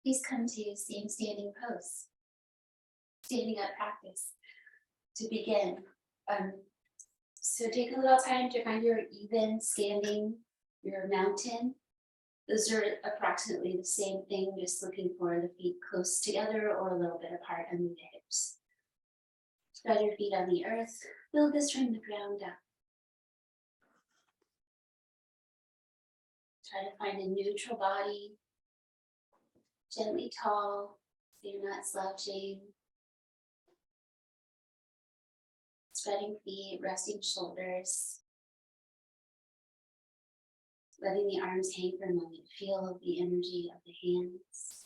Please come to same standing pose, standing up practice to begin. Um, so take a little time to find your even standing, your mountain. Those are approximately the same thing, just looking for the feet close together or a little bit apart under the hips. Spread your feet on the earth. Build this from the ground up. Try to find a neutral body, gently tall, so you're not slouching. Spreading feet, resting shoulders. Letting the arms hang for a moment. Feel the energy of the hands.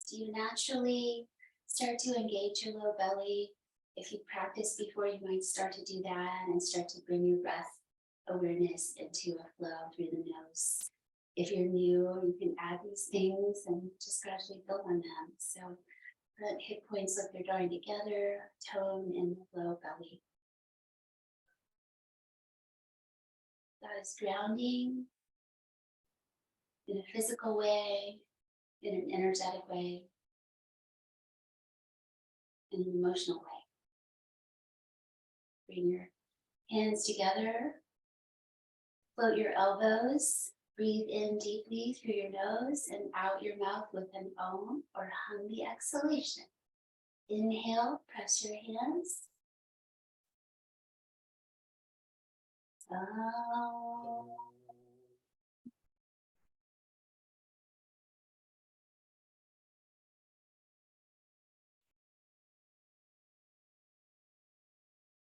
Do you naturally start to engage your low belly? If you practice before, you might start to do that and start to bring your breath awareness into a flow through the nose. If you're new, you can add these things and just gradually build on them. So let hip points look they're drawing together, tone in the low belly. That is grounding in a physical way, in an energetic way, in an emotional way. Bring your hands together, float your elbows, breathe in deeply through your nose and out your mouth with an Om or hungry exhalation. Inhale, press your hands. Om.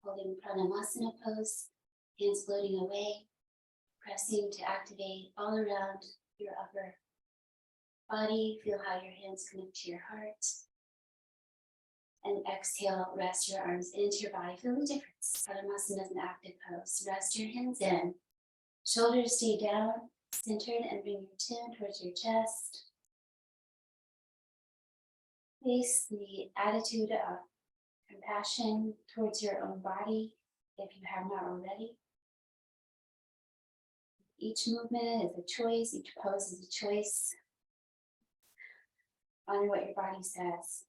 Holding Pranamasana pose, hands floating away, pressing to activate all around your upper body. Feel how your hands connect to your heart. And exhale, rest your arms into your body. Feel the difference. Pranamasana is an active pose. Rest your hands in. Shoulders stay down, centered, and bring your chin towards your chest. Place the attitude of compassion towards your own body if you have not already. Each movement is a choice, each pose is a choice. Honor what your body says.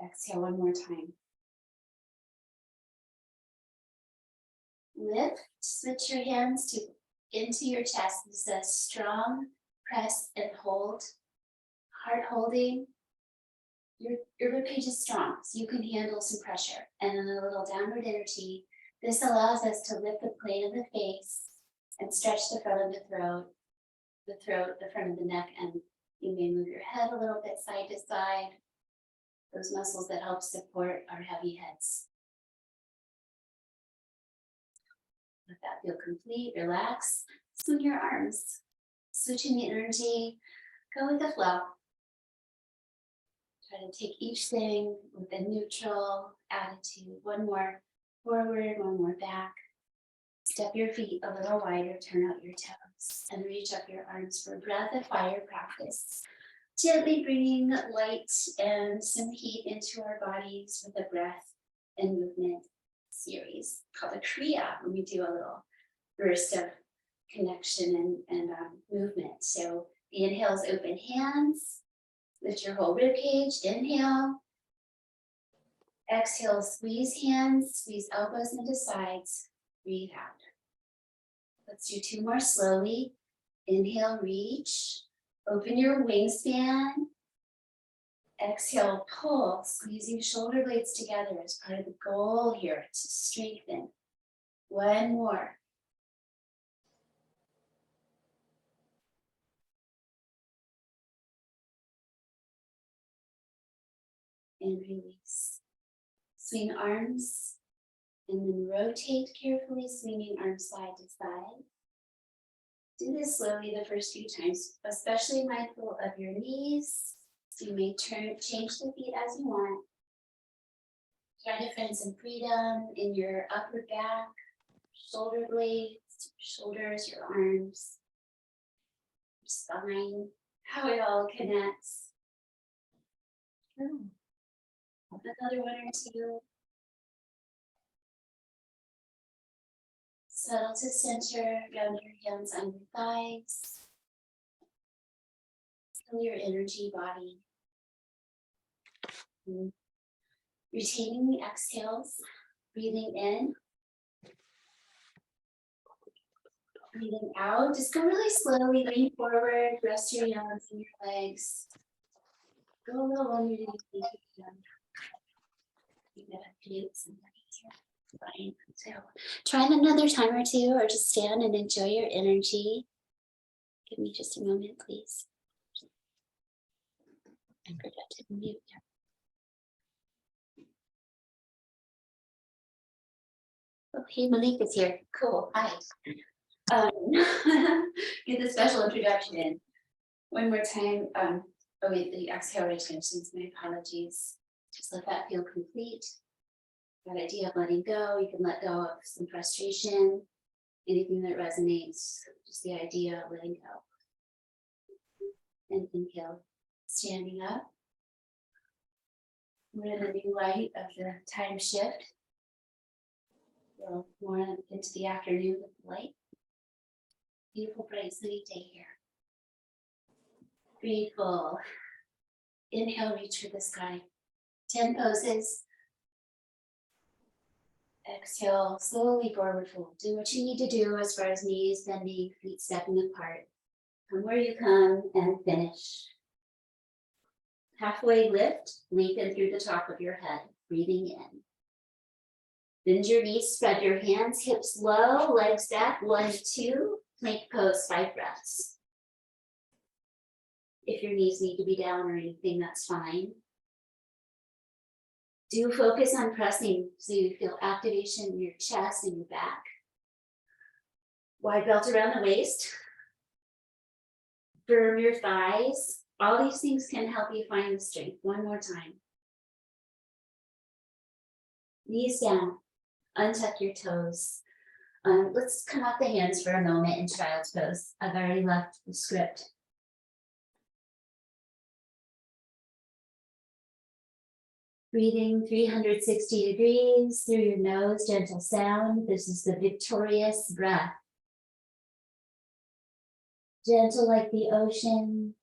Exhale one more time. Lift, switch your hands into your chest. This is a strong press and hold. Heart holding. Your ribcage is strong, so you can handle some pressure. And then a little downward energy. This allows us to lift the plane of the face and stretch the front of the throat, the front of the neck, and you may move your head a little bit side to side. Those muscles that help support our heavy heads. Let that feel complete, relax. Swing your arms, switching the energy, go with the flow. Try to take each thing with a neutral attitude. One more forward, one more back. Step your feet a little wider, turn out your toes, and reach up your arms for breath of fire practice. Gently bringing light and some heat into our bodies with a breath and movement series called a Kriya, when we do a little burst of connection and movement. So the inhale is open hands, lift your whole rib cage, inhale. Exhale, squeeze hands, squeeze elbows into sides, breathe out. Let's do two more slowly. Inhale, reach, open your wingspan. Exhale, pull, squeezing shoulder blades together as part of the goal here to strengthen. One more. And release. Swing arms and then rotate carefully, swinging arms side to side. Do this slowly the first few times, especially mindful of your knees. So you may change the feet as you want. Try to find some freedom in your upper back, shoulder blades, shoulders, your arms, your spine, how it all connects. Another one or two. Settle to center, ground your hands on your thighs. Feel your energy body. And retaining the exhales, breathing in, breathing out. Just go really slowly, lean forward, rest your arms and your legs. Go a little underneath the Fine. So try it another time or two, or just stand and enjoy your energy. Give me just a moment, please. I forgot to mute. Okay, Malik is here. Cool. Hi. Get the special introduction in. One more time. Oh wait, the exhale retentions. My apologies. Just let that feel complete. That idea of letting go. You can let go of some frustration, anything that resonates. Just the idea of letting go. And inhale, standing up. We're in the new light of the time shift. Well, more into the afternoon with the light. Beautiful, bright, sunny day here. Breathe full. Inhale, reach for the sky. 10 poses. Exhale, slowly forward fold. Do what you need to do as far as knees bending, feet stepping apart. Come where you come and finish. Halfway lift, lengthen through the top of your head, breathing in. Bend your knees, spread your hands, hips low, legs back, 1, 2, plank pose, 5 breaths. If your knees need to be down or anything, that's fine. Do focus on pressing so you feel activation in your chest and your back. Wide belt around the waist. Firm your thighs. All these things can help you find the strength. One more time. Knees down. Untuck your toes. Let's come off the hands for a moment in child's pose. I've already left the script. Breathing 360 degrees through your nose, gentle sound. This is the victorious breath. Gentle like the ocean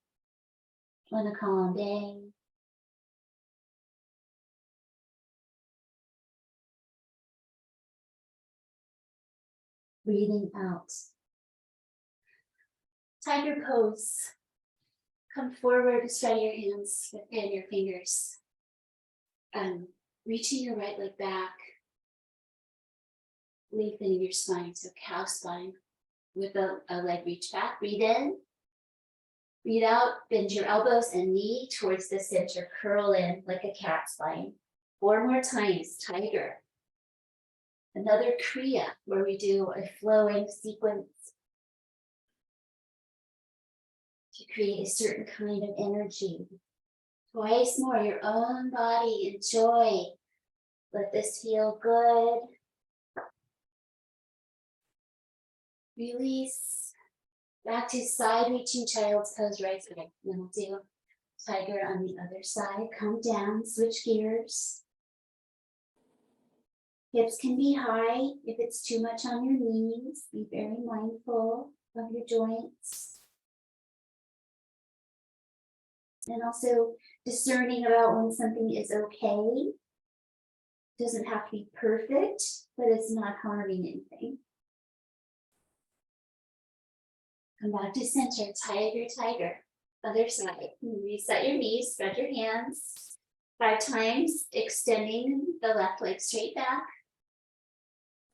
on a calm day. Breathing out. Tiger pose. Come forward, spread your hands within your fingers. Reaching your right leg back. Lengthening your spine, so cow spine. With a leg reach back. Breathe in. Breathe out. Bend your elbows and knee towards the center. Curl in like a cat spine. 4 more times. Tiger. Another Kriya where we do a flowing sequence to create a certain kind of energy. Twice more, your own body. Enjoy. Let this feel good. Release. Back to side reaching child's pose, right side. Then we'll do tiger on the other side. Come down, switch gears. Hips can be high. If it's too much on your knees, be very mindful of your joints. And also discerning about when something is okay. Doesn't have to be perfect, but it's not harming anything. Come back to center, tiger, tiger. Other side. Reset your knees, spread your hands. 5 times, extending the left leg straight back.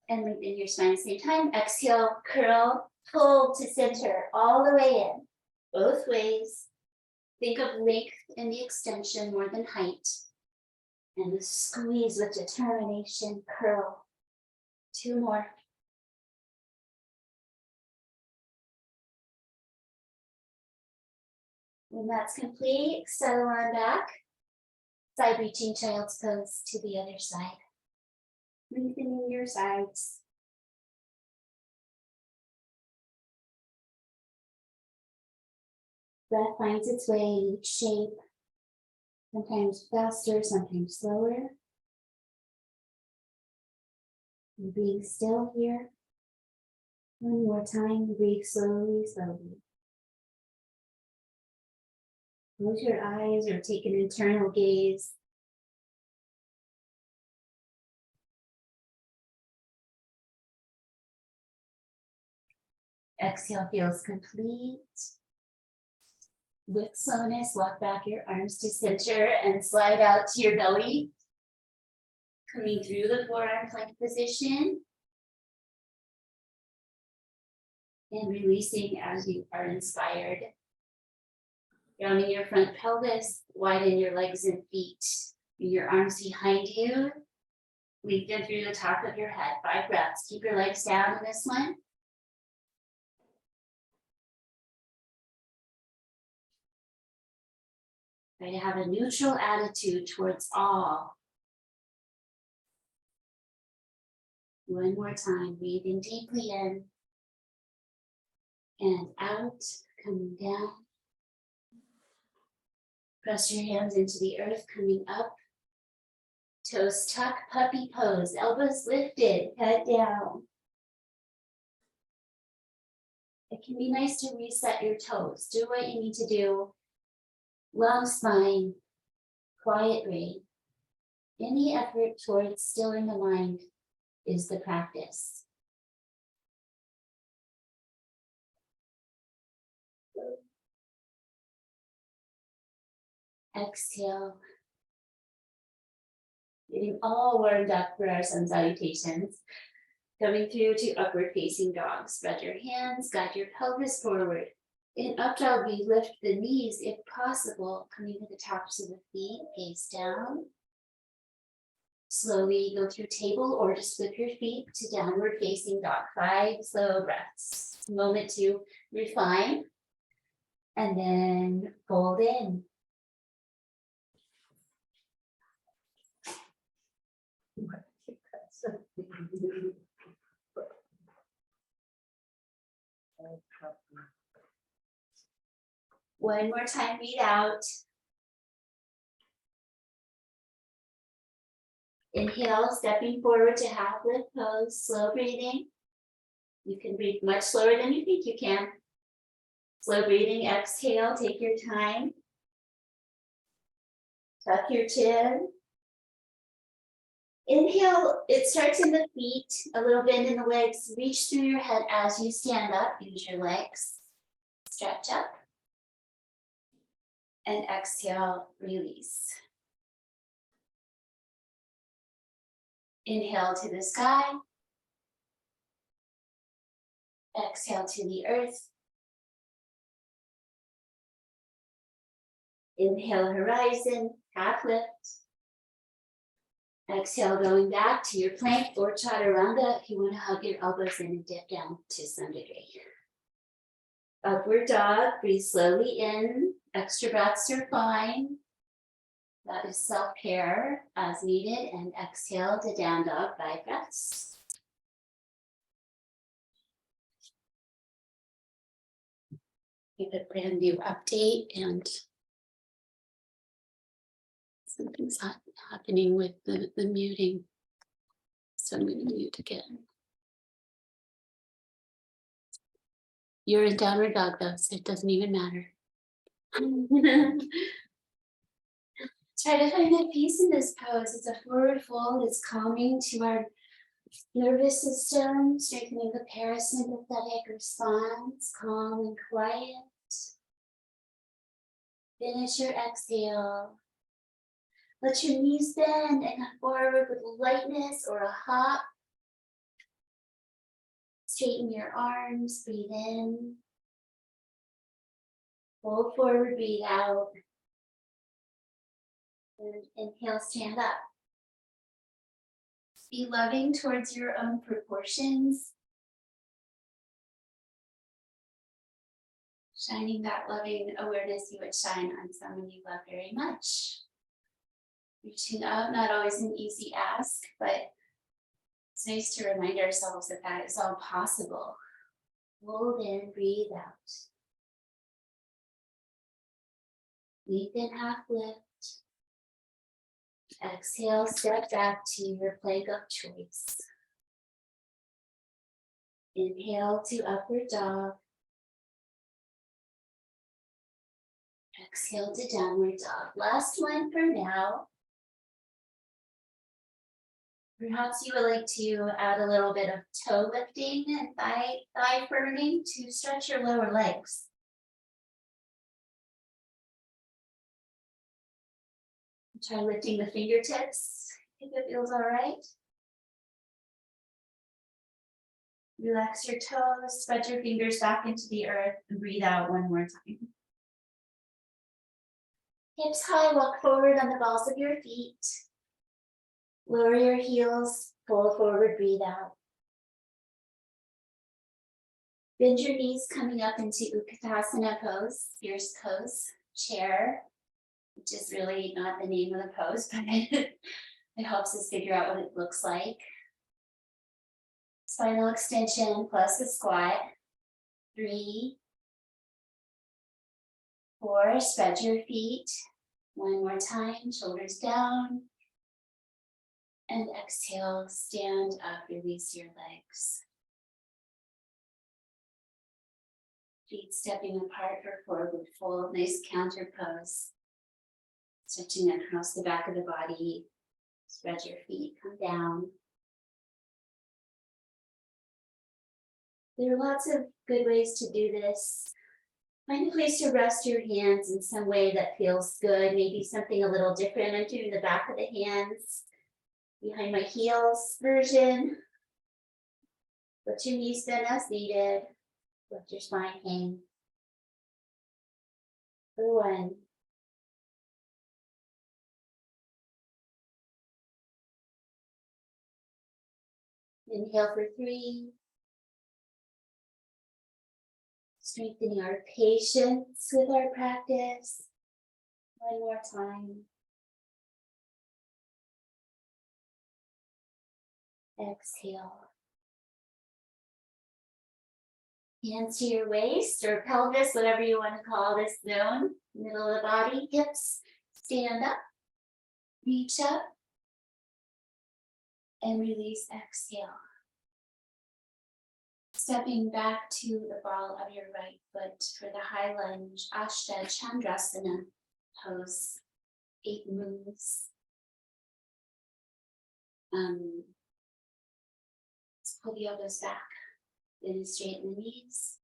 And lengthen your spine at the same time. Exhale, curl, pull to center, all the way in. Both ways. Think of length in the extension more than height. And the squeeze with determination, curl. 2 more. When that's complete, settle on back. Side reaching child's pose to the other side. Lengthening your sides. Breath finds its way in each shape. Sometimes faster, sometimes slower. And being still here. One more time, breathe slowly, slowly. Close your eyes or take an internal gaze. Exhale feels complete. With slowness, walk back your arms to center and slide out to your belly. Coming through the forearm plank position. And releasing as you are inspired. Rounding your front pelvis, widen your legs and feet. Bring your arms behind you. Lead them through the top of your head. 5 breaths. Keep your legs down in this one. Try to have a neutral attitude towards all. One more time. Breathing deeply in and out. Coming down. Press your hands into the earth, coming up. Toes tuck, puppy pose, elbows lifted, head down. It can be nice to reset your toes. Do what you need to do. Long spine, quiet brain. Any effort towards stilling the mind is the practice. Exhale. Getting all warmed up for our sun salutations. Coming through to upward facing dog. Spread your hands, guide your pelvis forward. In up dog, we lift the knees if possible, coming to the tops of the feet, gaze down. Slowly go through table or just flip your feet to downward facing dog. 5 slow breaths. Moment to refine. And then fold in. One more time, breathe out. Inhale, stepping forward to half lift pose, slow breathing. You can breathe much slower than you think you can. Slow breathing, exhale, take your time. Tuck your chin. Inhale, it starts in the feet, a little bend in the legs. Reach through your head as you stand up, use your legs. Stretch up. And exhale, release. Inhale to the sky. Exhale to the earth. Inhale, horizon, half lift. Exhale, going back to your plank or chaturanga if you want to hug your elbows in and dip down to some degree. Upward dog, breathe slowly in. Extra breaths are fine. That is self-care as needed. And exhale to down dog, 5 breaths. We have a brand new update and something's happening with the muting. So I'm going to mute again. You're in downward dog though, so it doesn't even matter. Try to find that peace in this pose. It's a forward fold. It's calming to our nervous system, strengthening the parasympathetic response, calm and quiet. Finish your exhale. Let your knees bend and come forward with lightness or a hop. Straighten your arms, breathe in. Fold forward, breathe out. And inhale, stand up. Be loving towards your own proportions. Shining that loving awareness you would shine on someone you love very much. Reaching up, not always an easy ask, but it's nice to remind ourselves that that is all possible. Hold in, breathe out. Breathe in, half lift. Exhale, step back to your plank of choice. Inhale to upward dog. Exhale to downward dog. Last one for now. Perhaps you would like to add a little bit of toe lifting and thigh firming to stretch your lower legs. Try lifting the fingertips if it feels all right. Relax your toes, spread your fingers back into the earth, and breathe out one more time. Hips high, walk forward on the balls of your feet. Lower your heels, pull forward, breathe out. Bend your knees coming up into Utkatasana pose, fierce pose, chair, which is really not the name of the pose, but it helps us figure out what it looks like. Spinal extension plus a squat. 3, 4, spread your feet. One more time, shoulders down. And exhale, stand up, release your legs. Feet stepping apart for forward fold, nice counter pose. Stretching across the back of the body. Spread your feet, come down. There are lots of good ways to do this. Find a place to rest your hands in some way that feels good, maybe something a little different. I'm doing the back of the hands, behind my heels version. Let your knees bend as needed. Let your spine hang. For 1. Inhale for 3. Strengthening our patience with our practice. One more time. Exhale. Hands to your waist or pelvis, whatever you want to call this zone. Middle of the body, hips stand up. Reach up. And release, exhale. Stepping back to the ball of your right foot for the high lunge, Ashta Chandrasana pose, 8 moves. Let's pull the elbows back, then straighten the knees.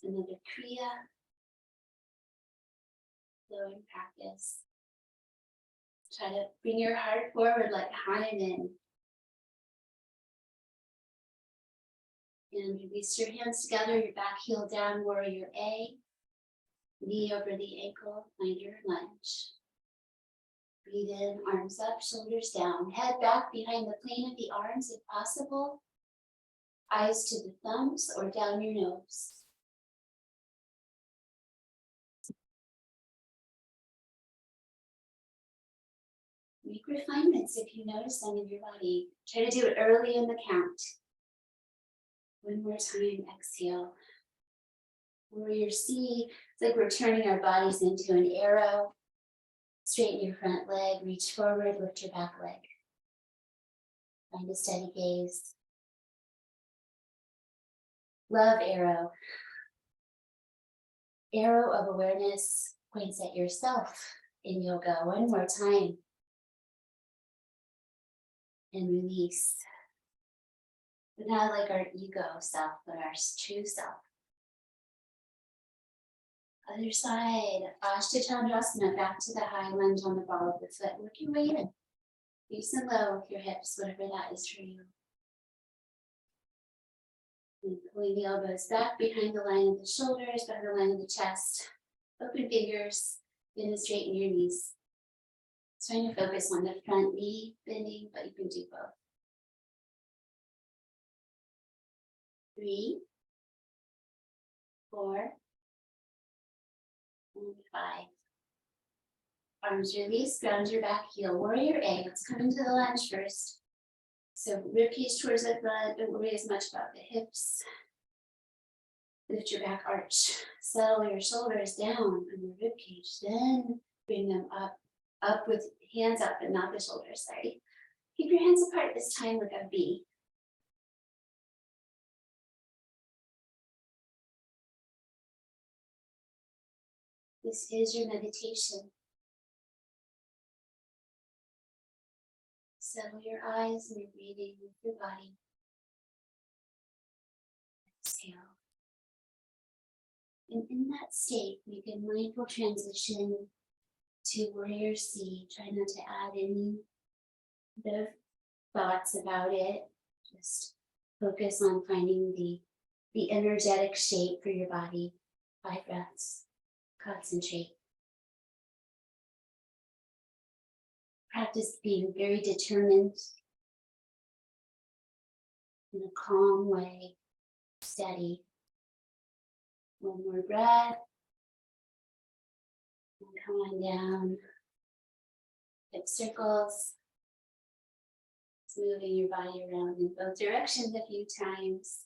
Another Kriya, flowing practice. Try to bring your heart forward like Hanuman. And release your hands together, your back heel down, warrior A. Knee over the ankle, find your lunge. Breathe in, arms up, shoulders down. Head back behind the plane of the arms if possible. Eyes to the thumbs or down your nose. Make refinements if you notice them in your body. Try to do it early in the count. One more time, exhale. Warrior C, it's like we're turning our bodies into an arrow. Straighten your front leg, reach forward, lift your back leg. Find a steady gaze. Love arrow. Arrow of awareness points at yourself in yoga. One more time. And release. But not like our ego self, but our true self. Other side, Ashta Chandrasana, back to the high lunge on the ball of the foot. Work your way in. Nice and low with your hips, whatever that is for you. And pulling the elbows back behind the line of the shoulders, behind the line of the chest. Open fingers, bend and straighten your knees. Trying to focus on the front knee bending, but you can do both. 3, 4, and 5. Arms release, ground your back heel. Warrior A, let's come into the lunge first. So ribcage towards the front, don't worry as much about the hips. Lift your back arch. Settle your shoulders down on your ribcage. Then bring them up with hands up, but not the shoulders, sorry. Keep your hands apart this time like a V. This is your meditation. Settle your eyes and you're breathing with your body. Exhale. And in that state, make a mindful transition to warrior C. Try not to add any other thoughts about it. Just focus on finding the energetic shape for your body. 5 breaths. Concentrate. Practice being very determined in a calm way, steady. 1 more breath. And come on down. Hip circles. It's moving your body around in both directions a few times.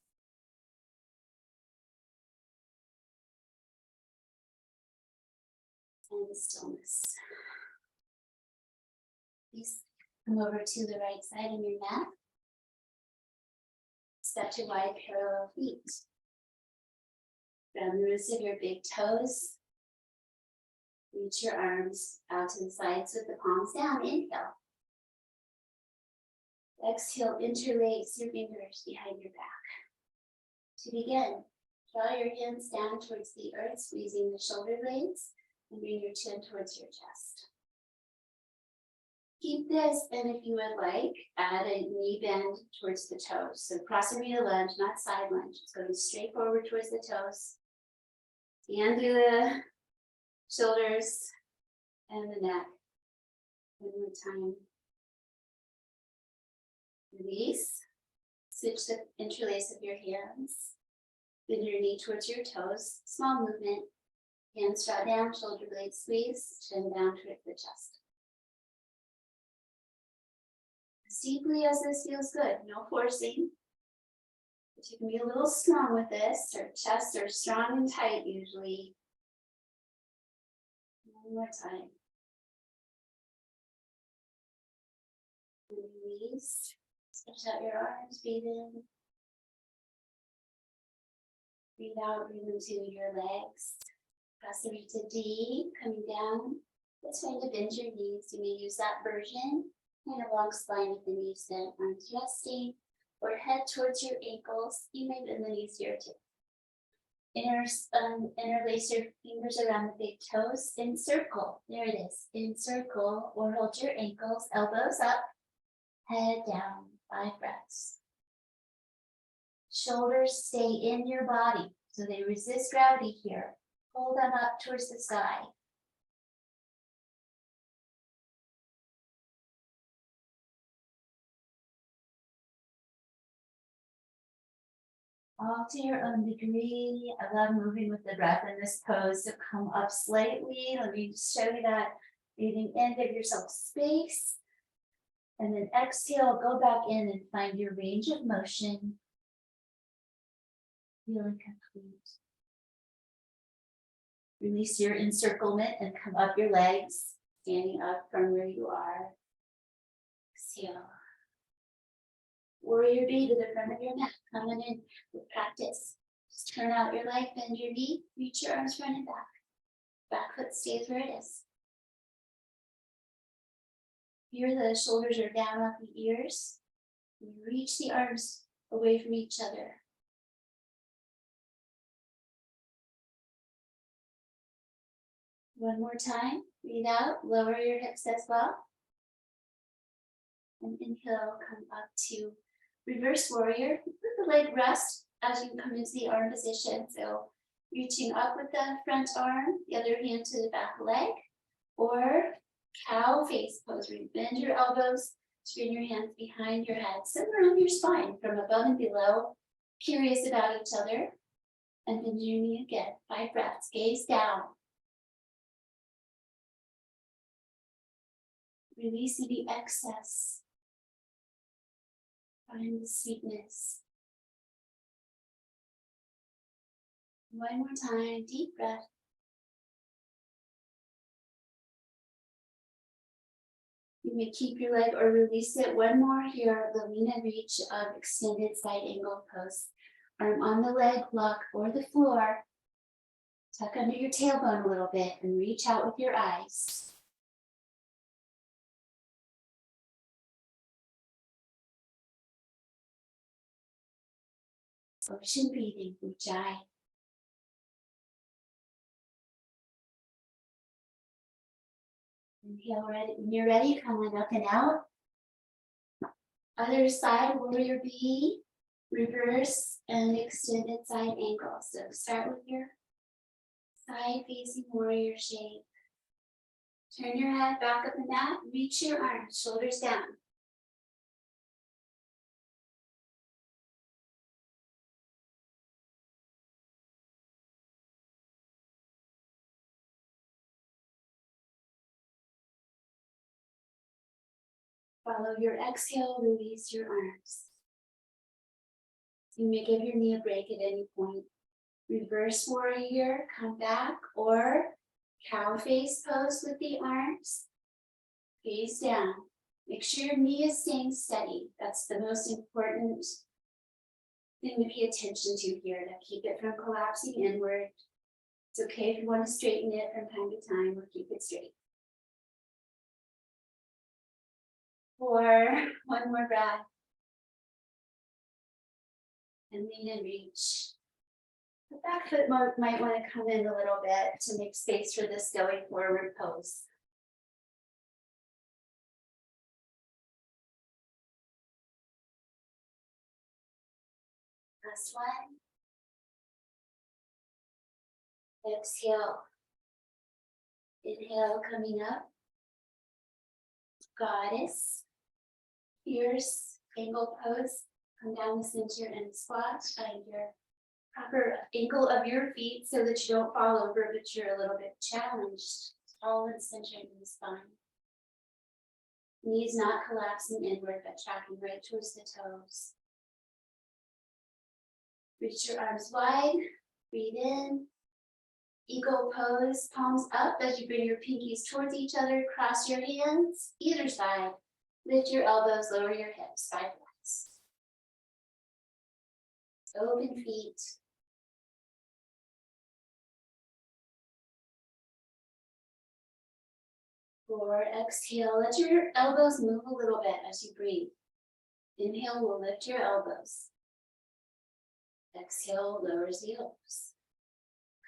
And stillness. Please come over to the right side of your mat. Step to wide parallel feet. Ground the roots of your big toes. Reach your arms out to the sides with the palms down. Inhale. Exhale, interlace your fingers behind your back. To begin, draw your hands down towards the earth, squeezing the shoulder blades, and bring your chin towards your chest. Keep this, and if you would like, add a knee bend towards the toes. So cross arena lunge, not side lunge. It's going straight forward towards the toes. Hand through the shoulders and the neck. 1 more time. Release. Switch the interlace of your hands. Bend your knee towards your toes. Small movement. Hands draw down, shoulder blades squeeze, chin down towards the chest. As deeply as this feels good, no forcing. But you can be a little strong with this. Our chests are strong and tight usually. 1 more time. Release. Stretch out your arms, breathe in. Breathe out, breathe into your legs. Cross the root to D, coming down. It's fine to bend your knees. You may use that version. Kind of long spine with the knees bent, arms resting, or head towards your ankles. You may bend the knees here too. Interlace your fingers around the big toes. Encircle. There it is. Encircle or hold your ankles, elbows up, head down. 5 breaths. Shoulders stay in your body, so they resist gravity here. Hold them up towards the sky. All to your own degree. I love moving with the breath in this pose. So come up slightly. Let me just show you that. Breathing in, give yourself space. And then exhale, go back in and find your range of motion. Feeling complete. Release your encirclement and come up your legs, standing up from where you are. Exhale. Warrior B to the front of your mat, coming in with practice. Just turn out your leg, bend your knee, reach your arms front and back. Back foot stays where it is. Here the shoulders are down off the ears. You reach the arms away from each other. One more time. Breathe out, lower your hips as well. And inhale, come up to reverse warrior. Let the leg rest as you come into the arm position. So reaching up with the front arm, the other hand to the back leg, or cow face pose where you bend your elbows, spin your hands behind your head, somewhere on your spine from above and below, curious about each other. And bend your knee again. 5 breaths, gaze down. Releasing the excess. Find the sweetness. One more time, deep breath. You may keep your leg or release it. One more here, Lavina reach of extended side angle pose. Arm on the leg, block or the floor. Tuck under your tailbone a little bit and reach out with your eyes. Ocean breathing, Ujjayi. Inhale, ready. When you're ready, come on up and out. Other side, warrior B, reverse and extended side angle. So start with your side facing warrior shape. Turn your head back up the mat, reach your arms, shoulders down. Follow your exhale, release your arms. You may give your knee a break at any point. Reverse warrior, come back, or cow face pose with the arms. Gaze down. Make sure your knee is staying steady. That's the most important thing to pay attention to here, to keep it from collapsing inward. It's okay if you want to straighten it from time to time, or keep it straight. 4, one more breath. And lean and reach. The back foot might want to come in a little bit to make space for this going forward pose. Last one. Exhale. Inhale, coming up. Goddess. Fierce angle pose. Come down the center and squat. Find your proper angle of your feet so that you don't fall over, but you're a little bit challenged. Tall and centered in the spine. Knees not collapsing inward, but tracking right towards the toes. Reach your arms wide. Breathe in. Eagle pose, palms up as you bring your pinkies towards each other. Cross your hands, either side. Lift your elbows, lower your hips, side flex. Open feet. For exhale, let your elbows move a little bit as you breathe. Inhale will lift your elbows. Exhale lowers the elbows.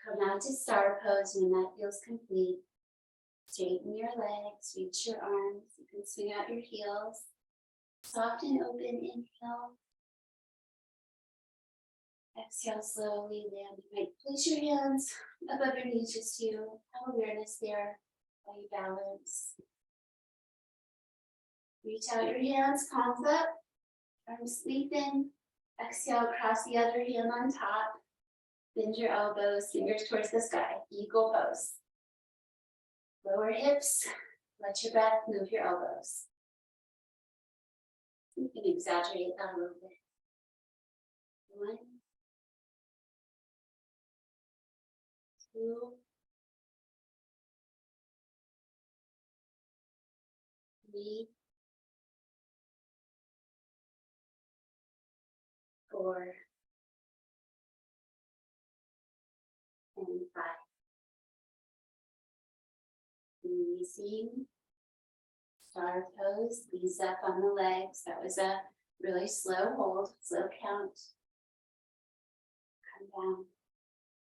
Come out to star pose when that feels complete. Straighten your legs, reach your arms. You can swing out your heels. Soft and open inhale. Exhale slowly, land. You might place your hands above your knees just to have awareness there while you balance. Reach out your hands, palms up, arms lengthen. Exhale, cross the other hand on top. Bend your elbows, fingers towards the sky. Eagle pose. Lower hips, let your breath move your elbows. You can exaggerate that a little bit. 1, 2, 3, 4, and 5. Releasing. Star pose, knees up on the legs. That was a really slow hold, slow count. Come down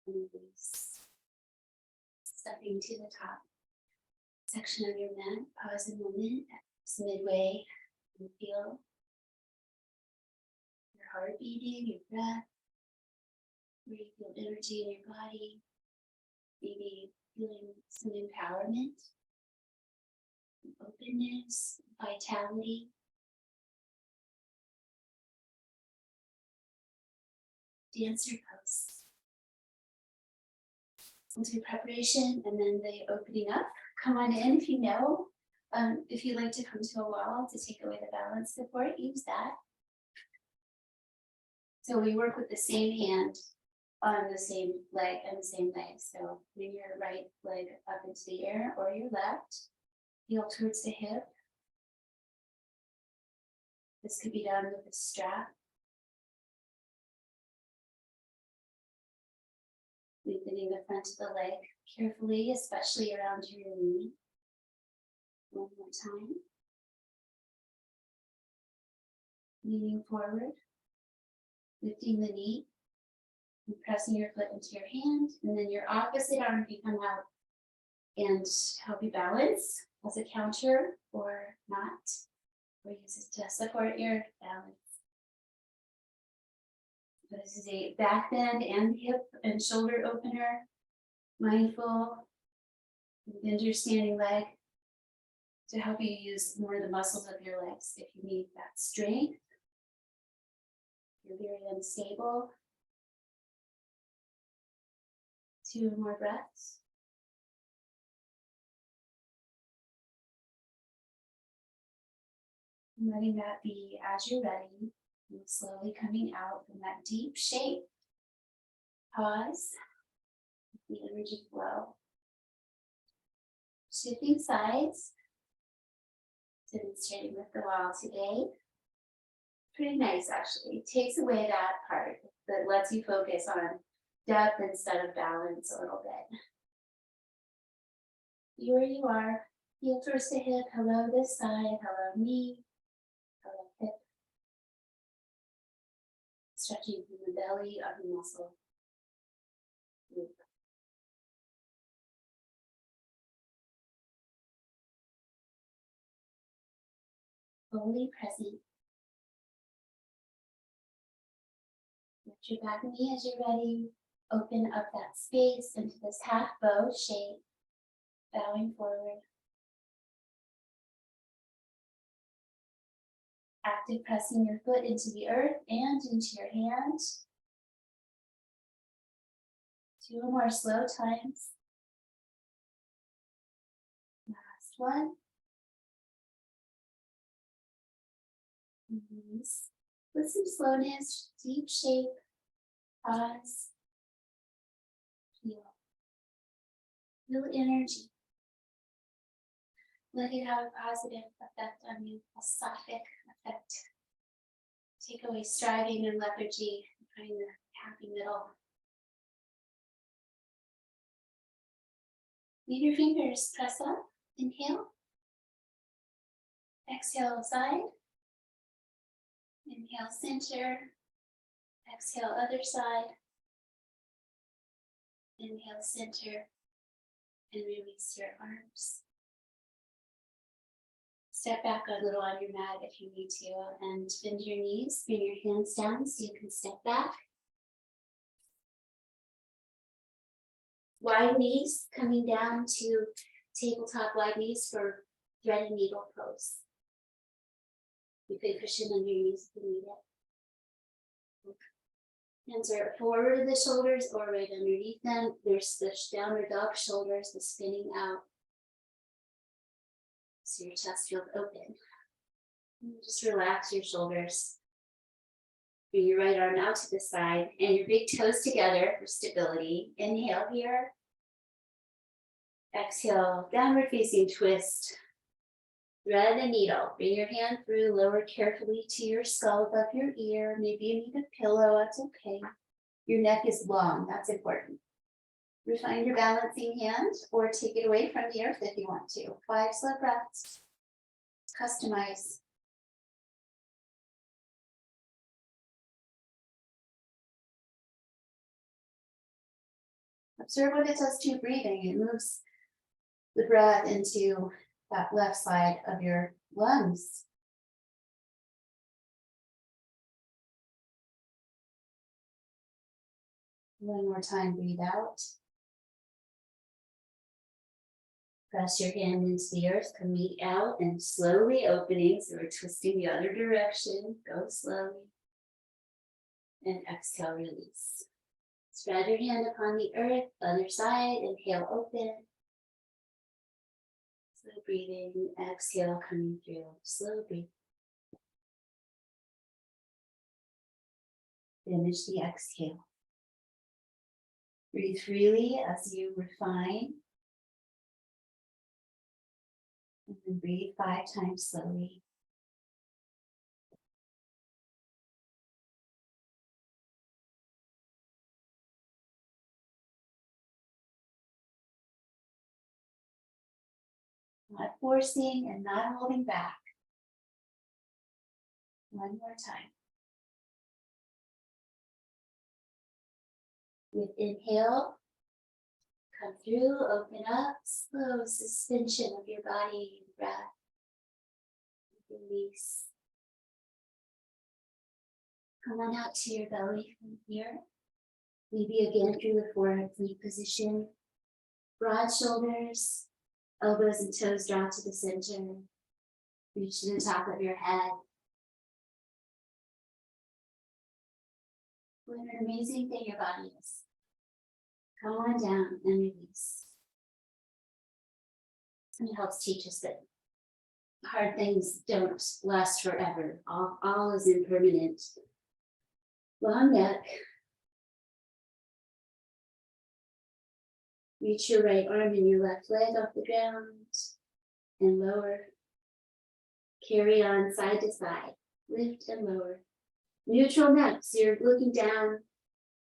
and release. Stepping to the top section of your mat. Pause a moment. It's midway. You feel your heart beating, your breath. Where you feel energy in your body. Maybe feeling some empowerment, openness, vitality. Dancer pose. We'll do preparation and then the opening up. Come on in if you know. If you'd like to come to a wall to take away the balance support, use that. So we work with the same hand on the same leg and the same leg. So bring your right leg up into the air or your left. Heel towards the hip. This could be done with a strap. Lengthening the front of the leg carefully, especially around your knee. One more time. Leaning forward, lifting the knee, and pressing your foot into your hand, and then your opposite arm can come out and help you balance as a counter or not, or use it to support your balance. This is a back bend and hip and shoulder opener. Mindful, bend your standing leg to help you use more of the muscles of your legs if you need that strength. You're very unstable. 2 more breaths. And letting that be as you're ready, and slowly coming out from that deep shape. Pause. The energy flow. Shifting sides. Demonstrating with the wall today. Pretty nice, actually. It takes away that part that lets you focus on depth instead of balance a little bit. Be where you are. Heel first to hip. Hello this side. Hello knee. Hello hip. Stretching from the belly of the muscle. Loop. Fully present. Lift your back knee as you're ready. Open up that space into this half bow shape. Bowing forward. Active pressing your foot into the earth and into your hand. 2 more slow times. Last one. Release. With some slowness, deep shape. Pause. Feel. Feel energy. Let it have a positive effect on you, a sattvic effect. Take away striving and lethargy and find the happy middle. Leave your fingers press up. Inhale. Exhale side. Inhale center. Exhale other side. Inhale center. And release your arms. Step back a little on your mat if you need to and bend your knees, bring your hands down so you can step back. Wide knees coming down to tabletop wide knees for thread and needle pose. You can cushion under your knees if you need it. Hands are forward of the shoulders or right underneath them. There's the downward dog shoulders, the spinning out. So your chest feels open. And just relax your shoulders. Bring your right arm out to the side and your big toes together for stability. Inhale here. Exhale, downward facing twist. Thread the needle. Bring your hand through, lower carefully to your skull above your ear. Maybe you need a pillow, that's okay. Your neck is long, that's important. Refine your balancing hand or take it away from the earth if you want to. 5 slow breaths. Customize. Observe what it does to your breathing. It moves the breath into that left side of your lungs. One more time, breathe out. Press your hand into the earth, come meet out and slowly opening. So we're twisting the other direction. Go slowly. And exhale, release. Spread your hand upon the earth, other side, inhale, open. Slow breathing, exhale, coming through, slow breathing. Finish the exhale. Breathe freely as you refine. And then breathe 5 times slowly. Not forcing and not holding back. One more time. With inhale, come through, open up, slow suspension of your body and breath. Release. Come on out to your belly from here. Maybe again through the forward plank position. Broad shoulders, elbows and toes draw to the center. Reach to the top of your head. What an amazing thing your body is. Come on down and release. And it helps teach us that hard things don't last forever. All is impermanent. Long neck. Reach your right arm and your left leg off the ground and lower. Carry on side to side. Lift and lower. Neutral neck. So you're looking down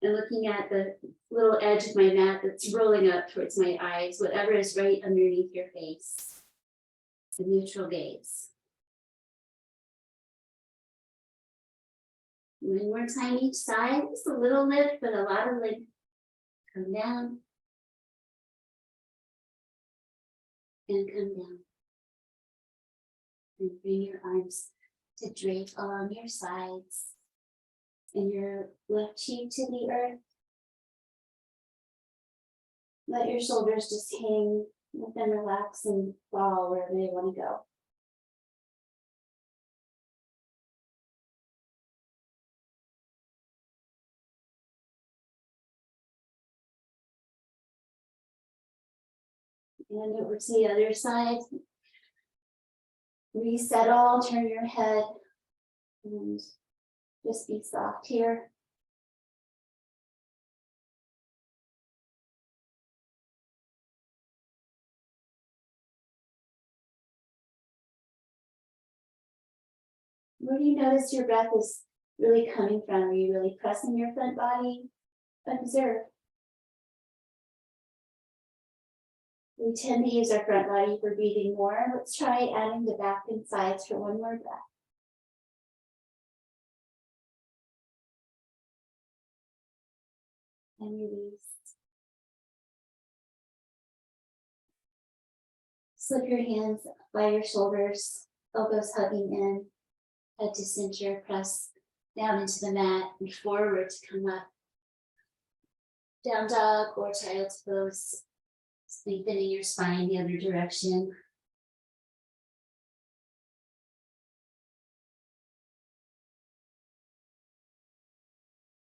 and looking at the little edge of my mat that's rolling up towards my eyes, whatever is right underneath your face. The neutral gaze. One more time each side, just a little lift, but a lot of length. Come down. And come down. And bring your arms to drape along your sides. And your left cheek to the earth. Let your shoulders just hang, let them relax and fall wherever they want to go. And over to the other side. Resettle, turn your head, and just be soft here. Where do you notice your breath is really coming from? Are you really pressing your front body? Observe. We tend to use our front body for breathing more. Let's try adding the back and sides for one more breath. And release. Slip your hands by your shoulders, elbows hugging in, head to center, press down into the mat and forward to come up. Down dog or child's pose, lengthening your spine the other direction.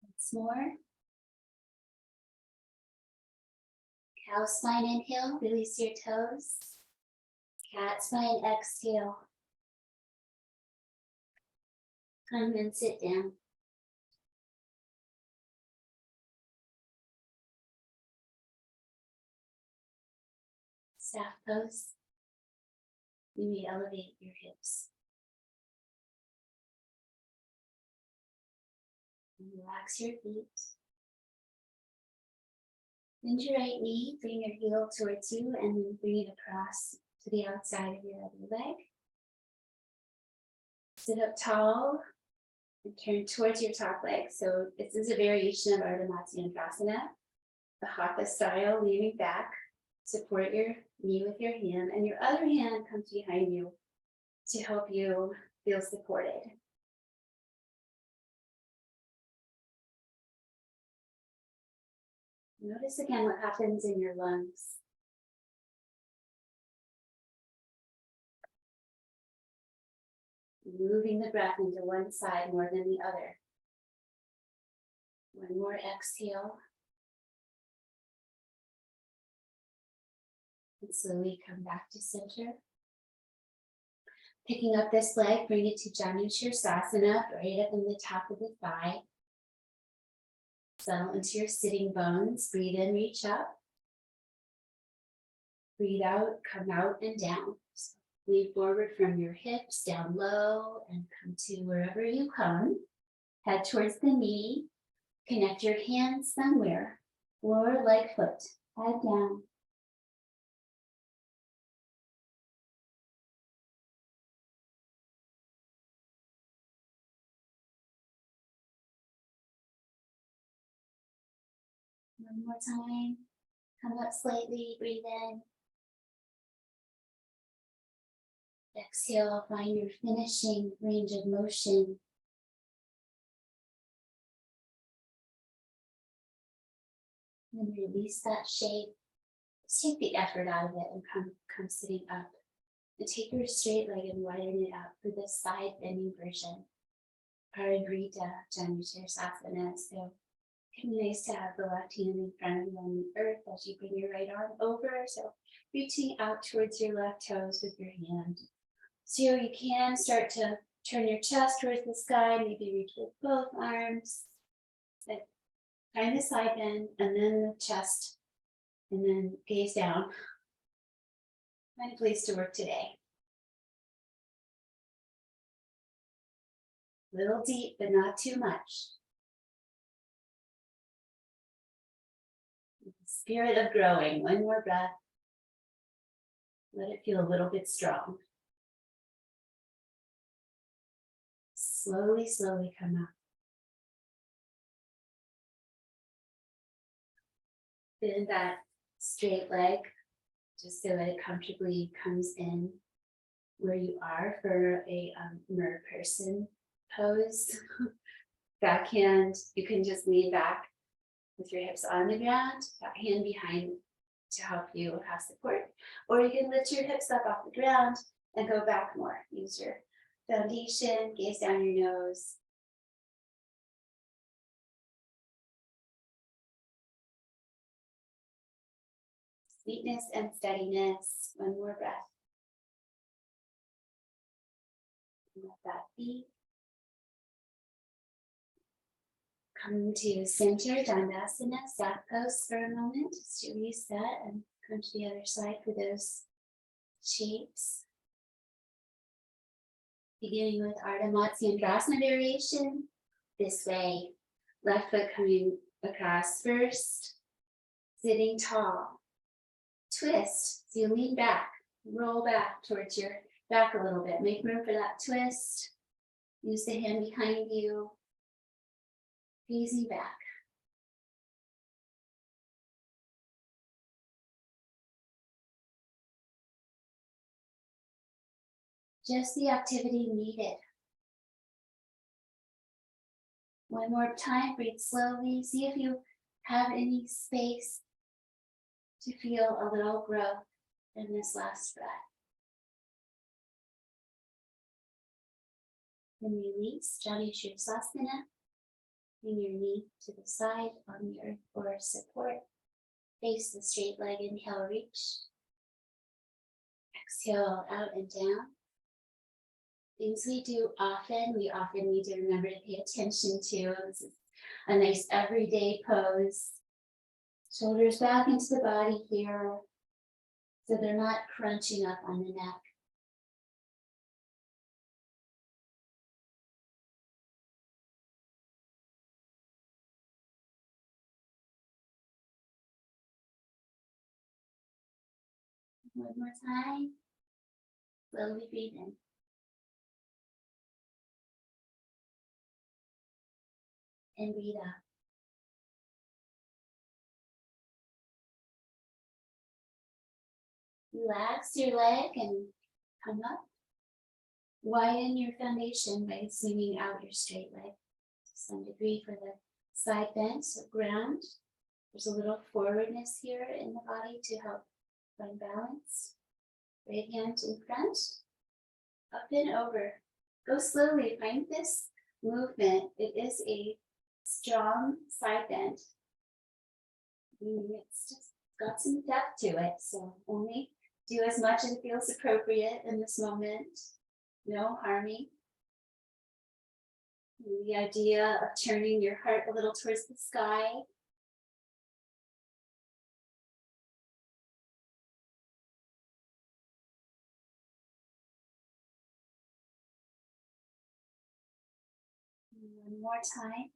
Once more. Cow spine inhale, release your toes. Cat spine exhale. Come and sit down. Staff pose. You may elevate your hips. And relax your feet. Bend your right knee, bring your heel towards you, and then bring it across to the outside of your other leg. Sit up tall and turn towards your top leg. So this is a variation of Ardha Matsyendrasana, the Hatha style, leaning back. Support your knee with your hand, and your other hand comes behind you to help you feel supported. Notice again what happens in your lungs. Moving the breath into one side more than the other. One more exhale. And slowly come back to center. Picking up this leg, bring it to Janu Shirsasana, right up in the top of the thigh. Settle into your sitting bones. Breathe in, reach up. Breathe out, come out and down. So lean forward from your hips, down low, and come to wherever you come. Head towards the knee. Connect your hands somewhere. Lower leg foot. Head down. One more time. Come up slightly, breathe in. Exhale, find your finishing range of motion. And release that shape. Let's take the effort out of it and come sitting up. And take your straight leg and widen it out for the side bending version. Parivrita Janushirasana. So it can be nice to have the left hand in front of you on the earth as you bring your right arm over. So reaching out towards your left toes with your hand. So you can start to turn your chest towards the sky, maybe reach with both arms. But find the side bend and then the chest, and then gaze down. Find a place to work today. A little deep, but not too much. Spirit of growing. One more breath. Let it feel a little bit strong. Slowly, slowly come up. Bend that straight leg just so that it comfortably comes in where you are for a mer person pose. Backhand, you can just lean back with your hips on the ground, back hand behind to help you have support. Or you can lift your hips up off the ground and go back more. Use your foundation, gaze down your nose. Sweetness and steadiness. One more breath. Let that be. Come to center, Dandasana, sat pose for a moment, just to reset and come to the other side for those shapes. Beginning with Ardha Matsyendrasana variation. This way, left foot coming across first, sitting tall. Twist, so you lean back, roll back towards your back a little bit. Make room for that twist. Use the hand behind you. Gazing back. Just the activity needed. One more time, breathe slowly. See if you have any space to feel a little growth in this last breath. Then release, Janushirasana. Bring your knee to the side on the earth for support. Face the straight leg, inhale, reach. Exhale, out and down. Things we do often, we often need to remember to pay attention to. This is a nice everyday pose. Shoulders back into the body here, so they're not crunching up on the neck. One more time. Slowly breathe in. And breathe out. Relax your leg and come up. Widen your foundation by swinging out your straight leg to some degree for the side bend, so ground. There's a little forwardness here in the body to help find balance. Right hand in front, up and over. Go slowly, find this movement. It is a strong side bend. It's just got some depth to it, so only do as much as feels appropriate in this moment. No harming. The idea of turning your heart a little towards the sky. One more time.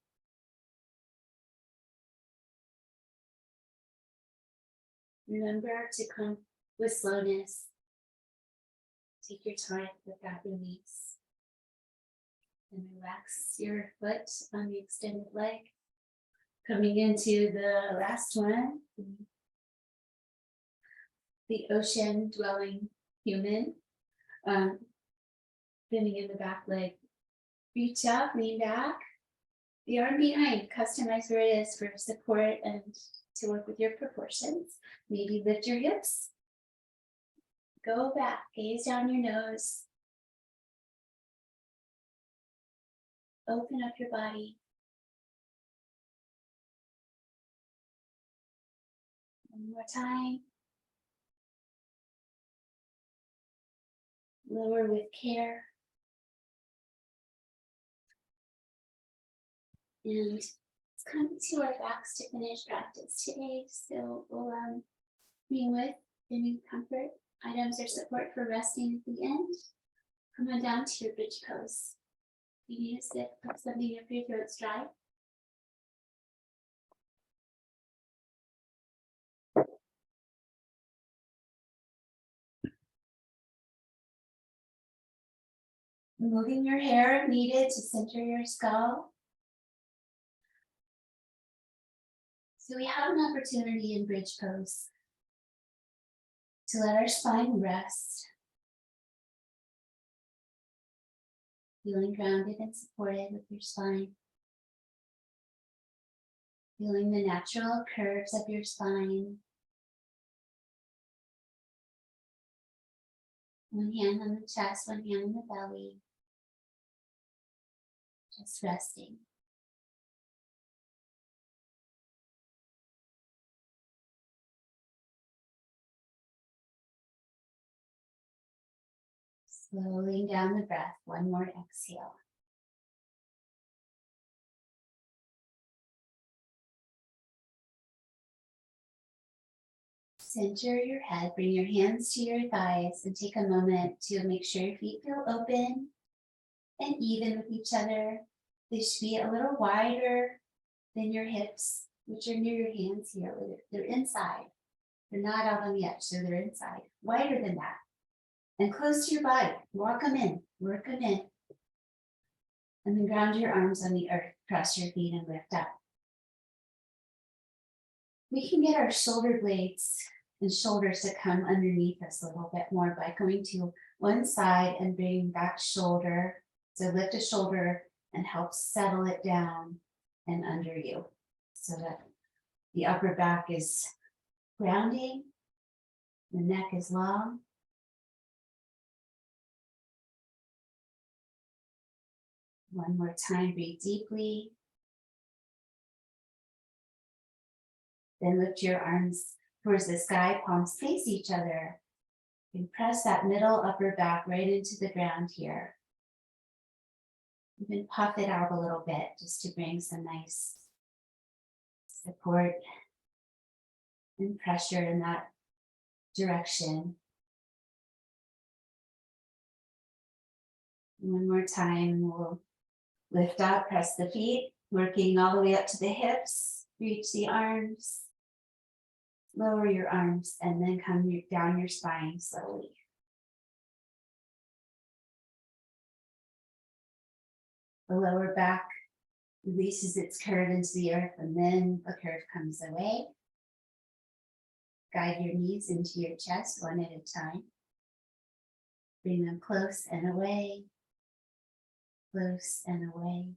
Remember to come with slowness. Take your time with that release. And relax your foot on the extended leg. Coming into the last one, the ocean dwelling human. Bending in the back leg. Reach up, lean back. The arm behind, customize where it is for support and to work with your proportions. Maybe lift your hips. Go back, gaze down your nose. Open up your body. One more time. Lower with care. And let's come to our backs to finish practice today. So we'll be with any comfort items or support for resting at the end. Come on down to your bridge pose. You need to sit, put something up your throat's dry. Moving your hair if needed to center your skull. So we have an opportunity in bridge pose to let our spine rest. Feeling grounded and supported with your spine. Feeling the natural curves of your spine. One hand on the chest, one hand on the belly. Just resting. Slowing down the breath, one more exhale. Center your head, bring your hands to your thighs and take a moment to make sure your feet feel open and even with each other. They should be a little wider than your hips, which are near your hands here. They're inside. They're not out on the edge, so they're inside. Wider than that. And close to your body. Walk them in, work them in. And then ground your arms on the earth. Cross your feet and lift up. We can get our shoulder blades and shoulders to come underneath us a little bit more by going to one side and bringing back shoulder. So lift a shoulder and help settle it down and under you so that the upper back is grounding, the neck is long. One more time, breathe deeply. Then lift your arms towards the sky, palms face each other. And press that middle upper back right into the ground here. Even puff it out a little bit just to bring some nice support and pressure in that direction. One more time, we'll lift up, press the feet, working all the way up to the hips, reach the arms, lower your arms, and then come down your spine slowly. The lower back releases its curve into the earth, and then the curve comes away. Guide your knees into your chest one at a time. Bring them close and away, close and away,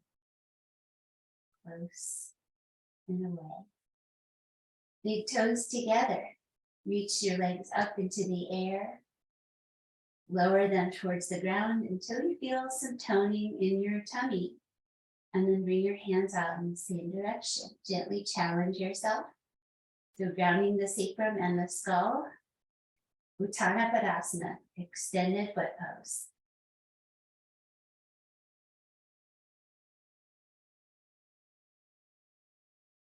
close and away. Big toes together. Reach your legs up into the air. Lower them towards the ground until you feel some toning in your tummy. And then bring your hands out in the same direction. Gently challenge yourself. So grounding the sacrum and the skull. Uttana Padasana, extended foot pose.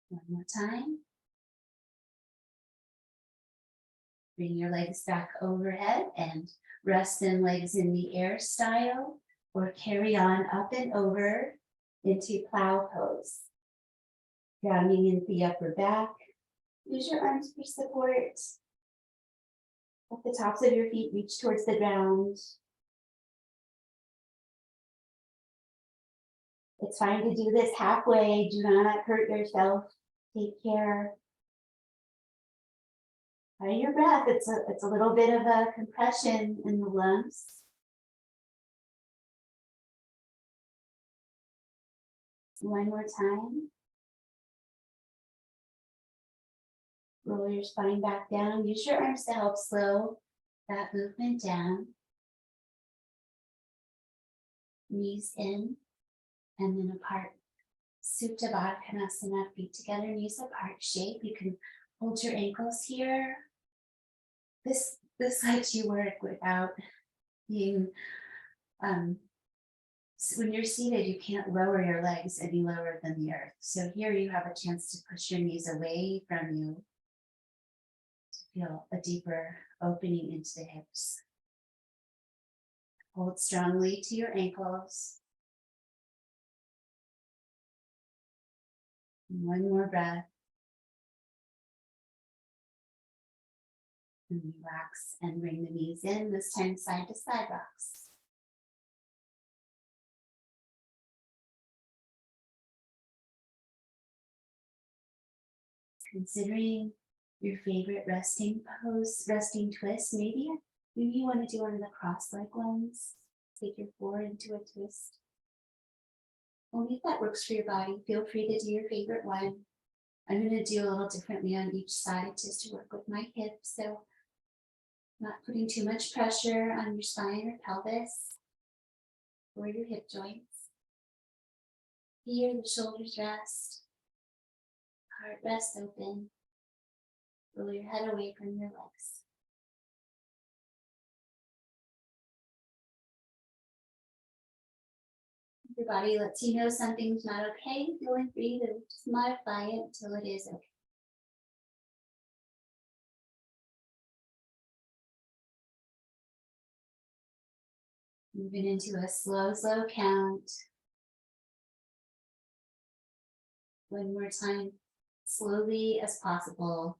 One more time. Bring your legs back overhead and rest them legs in the air style, or carry on up and over into plow pose. Grounding into the upper back. Use your arms for support. Let the tops of your feet reach towards the ground. It's fine to do this halfway. Do not hurt yourself. Take care. By your breath, it's a little bit of a compression in the lungs. One more time. Roll your spine back down. Use your arms to help slow that movement down. Knees in and then apart. Supta Baddha Konasana, feet together, knees apart shape. You can hold your ankles here. This lets you work without being, when you're seated, you can't lower your legs any lower than the earth. So here you have a chance to push your knees away from you to feel a deeper opening into the hips. Hold strongly to your ankles. And one more breath. And relax and bring the knees in, this time side to side rocks. Considering your favorite resting pose, resting twist, maybe you want to do one of the cross-leg ones. Take your forward into a twist. Only if that works for your body, feel free to do your favorite one. I'm going to do a little differently on each side just to work with my hips. So not putting too much pressure on your spine or pelvis or your hip joints. Here, the shoulders rest, heart rests open. Roll your head away from your legs. If your body lets you know something's not okay, feel free to just modify it until it is okay. Moving into a slow count. One more time, slowly as possible.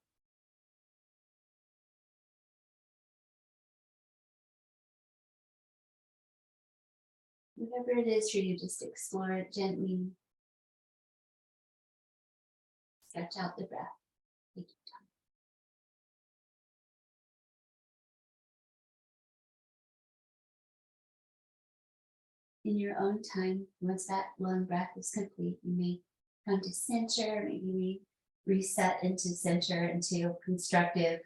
Whatever it is for you, just explore it gently. Stretch out the breath. Take your time. In your own time, once that long breath is complete, you may come to center, maybe reset into center, into a constructive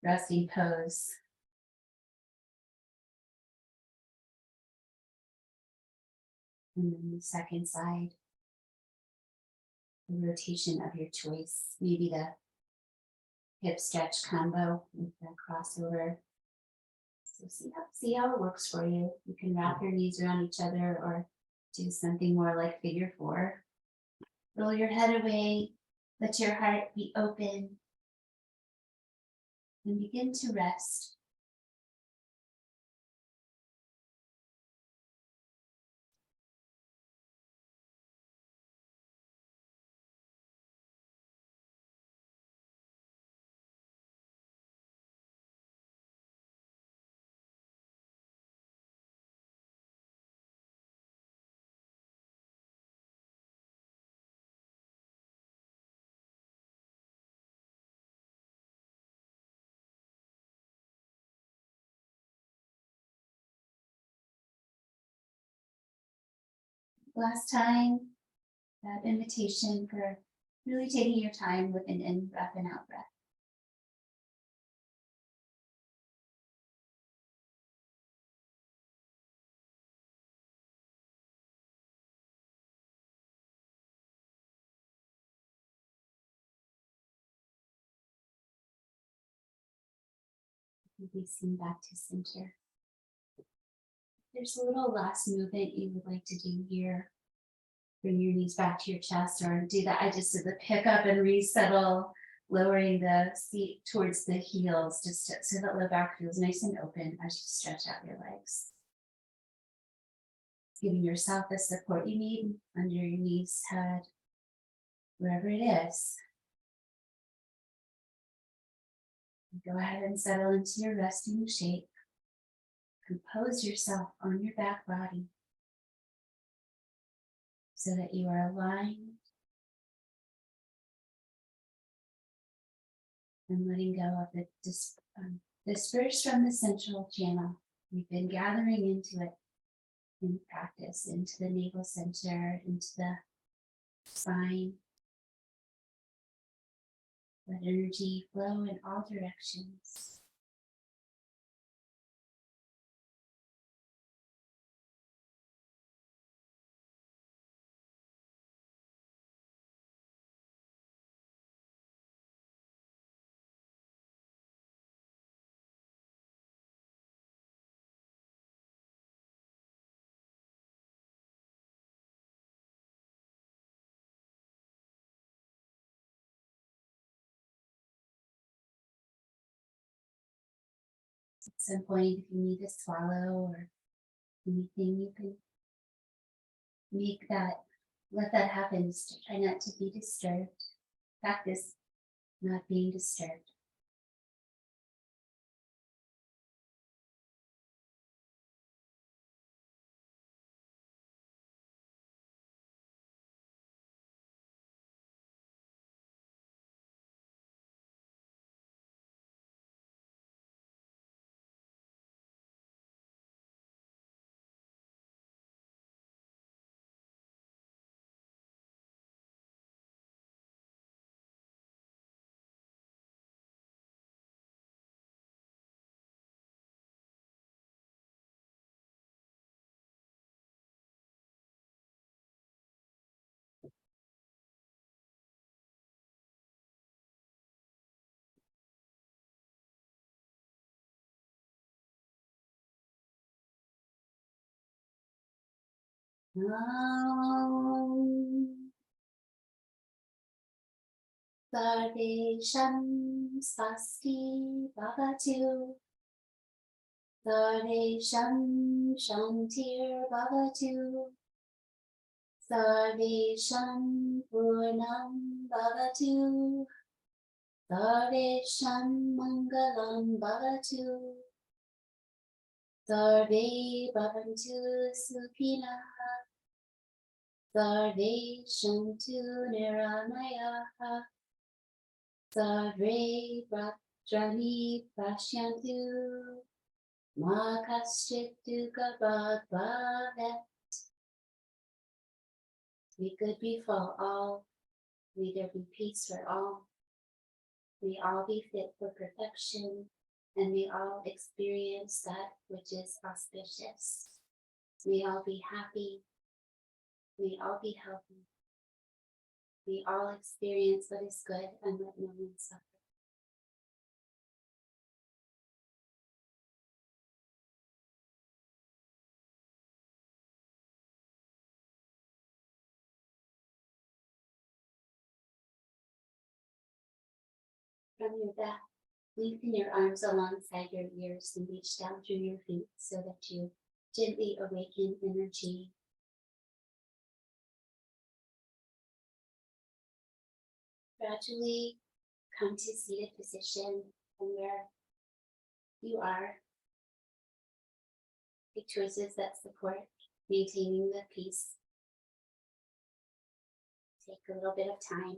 resting pose. And then the second side, the rotation of your choice, maybe the hip stretch combo with the crossover. So see how it works for you. You can wrap your knees around each other or do something more like figure four. Roll your head away, let your heart be open, and begin to rest. Last time, that invitation for really taking your time with an in-breath and out-breath. Releasing back to center. There's a little last movement you would like to do here. Bring your knees back to your chest or do that. I just did the pick up and resettle, lowering the seat towards the heels just so that low back feels nice and open as you stretch out your legs. Giving yourself the support you need under your knees, head, wherever it is. Go ahead and settle into your resting shape. Compose yourself on your back body so that you are aligned and letting go of the dispersed from the central channel. We've been gathering into it in practice, into the navel center, into the spine. Let energy flow in all directions. At some point, if you need to swallow or anything, you can make that, let that happen. Just try not to be disturbed. Practice not being disturbed. Sarvesham Swasti Bhavatu. Sarvesham Shantir Bhavatu. Sarvesham Purnam Bhavatu. Sarvesham Mangalam Bhavatu. Sarve Bhavantu Sukhinaha. Sarve Shantu Niramayaha. Sarve Bhadrani Pashyantu. Ma Kaschit Dukkha Bhavet. May good befall all. May there be peace for all. May all be fit for perfection. And may all experience that which is auspicious. May all be happy. May all be healthy. May all experience what is good and let no one suffer. From your back, lengthen your arms alongside your ears and reach down through your feet so that you gently awaken energy. Gradually come to seated position, and where you are, make choices that support maintaining the peace. Take a little bit of time.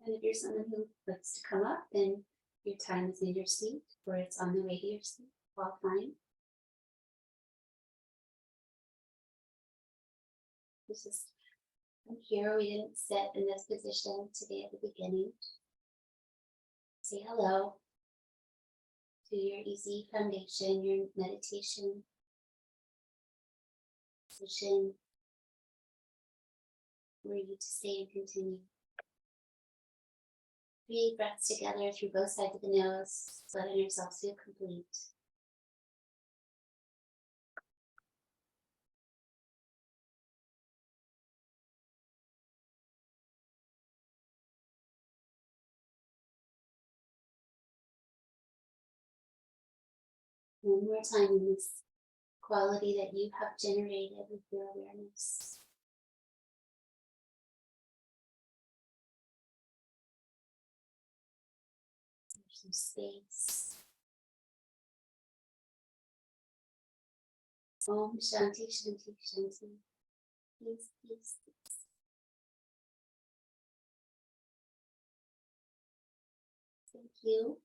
And if you're someone who likes to come up, then your time is in your seat or it's on the way to your seat, all fine. This is from here. We didn't sit in this position today at the beginning. Say hello to your easy foundation, your meditation position, where you to stay and continue. 3 breaths together through both sides of the nose, letting yourself feel complete. One more time in this quality that you have generated with your awareness. There's some space. Om Shanti Shanti Shanti. Peace, peace, peace. you.